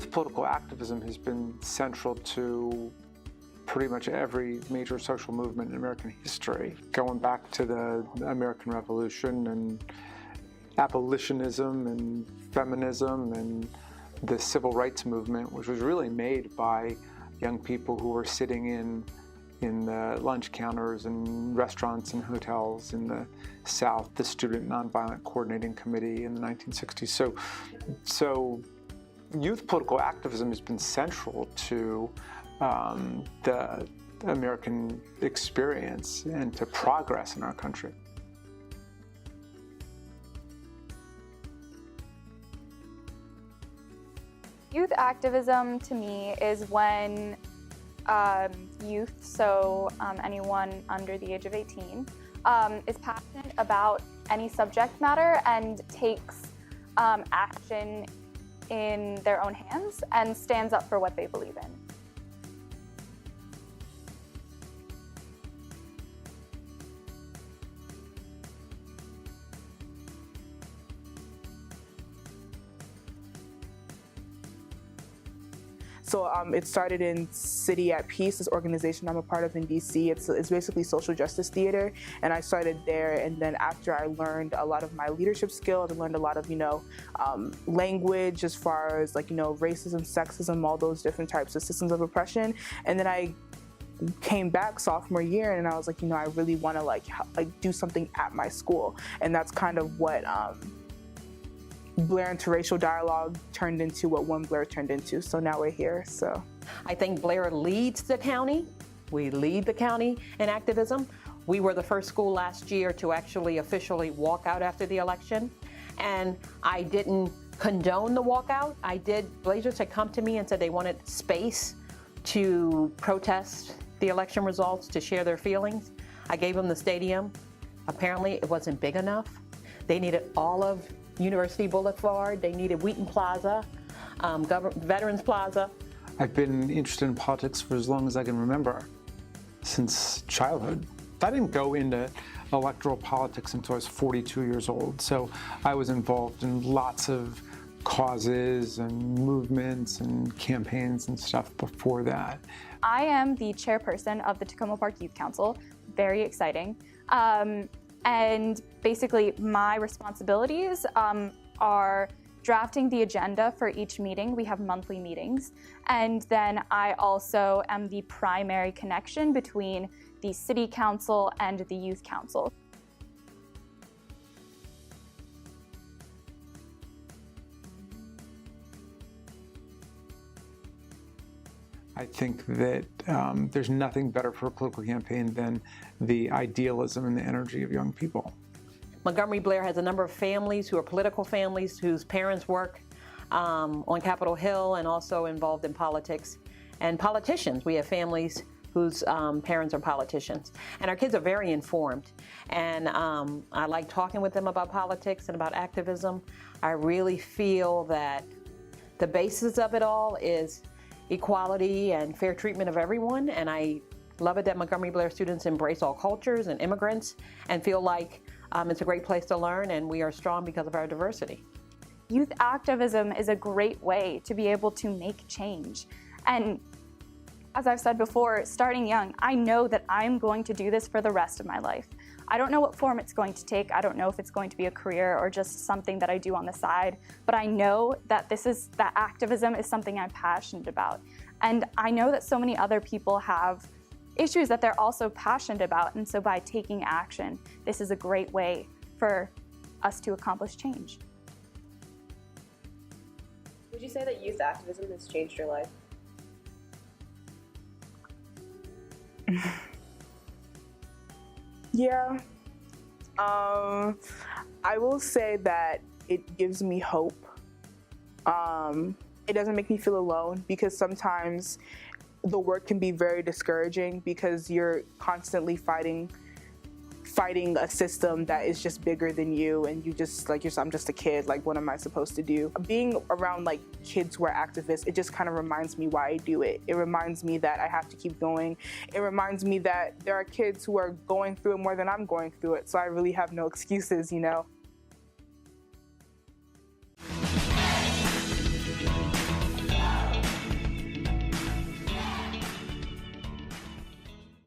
Youth political activism has been central to pretty much every major social movement in American history, going back to the American Revolution and abolitionism and feminism and the civil rights movement, which was really made by young people who were sitting in the lunch counters and restaurants and hotels in the South, the Student Nonviolent Coordinating Committee in the 1960s. So youth political activism has been central to the American experience and to progress in our country. Youth activism to me is when youth, so anyone under the age of 18, is passionate about any subject matter and takes action in their own hands and stands up for what they believe in. So it started in City at Peace, this organization I'm a part of in DC. It's basically social justice theater, and I started there. And then after I learned a lot of my leadership skills, I learned a lot of language as far as racism, sexism, all those different types of systems of oppression. And then I came back sophomore year, and I was like, I really want to do something at my school, and that's kind of what Blair Interracial Dialogue turned into what One Blair turned into. So now we're here. So I think Blair leads the county. We lead the county in activism. We were the first school last year to actually officially walk out after the election. And I didn't condone the walkout. Blazers had come to me and said they wanted space to protest the election results, to share their feelings. I gave them the stadium. Apparently it wasn't big enough. They needed all of University Boulevard, they needed Wheaton Plaza, Veterans Plaza. I've been interested in politics for as long as I can remember, since childhood. I didn't go into electoral politics until I was 42 years old, so I was involved in lots of causes and movements and campaigns and stuff before that. I am the chairperson of the Tacoma Park Youth Council, very exciting. And basically my responsibilities are drafting the agenda for each meeting. We have monthly meetings. And then I also am the primary connection between the city council and the youth council. I think that there's nothing better for a political campaign than the idealism and the energy of young people. Montgomery Blair has a number of families who are political families whose parents work on Capitol Hill and also involved in politics. And politicians, we have families whose parents are politicians. And our kids are very informed. And I like talking with them about politics and about activism. I really feel that the basis of it all is equality and fair treatment of everyone, and I love it that Montgomery Blair students embrace all cultures and immigrants and feel like it's a great place to learn, and we are strong because of our diversity. Youth activism is a great way to be able to make change. And as I've said before, starting young, I know that I'm going to do this for the rest of my life. I don't know what form it's going to take. I don't know if it's going to be a career or just something that I do on the side, but I know that that activism is something I'm passionate about. And I know that so many other people have issues that they're also passionate about, and so by taking action, this is a great way for us to accomplish change. Would you say that youth activism has changed your life? Yeah, I will say that it gives me hope. It doesn't make me feel alone, because sometimes the work can be very discouraging because you're constantly fighting a system that is just bigger than you, and you just I'm just a kid, like what am I supposed to do? Being around kids who are activists, it just kind of reminds me why I do it. It reminds me that I have to keep going. It reminds me that there are kids who are going through it more than I'm going through it, so I really have no excuses,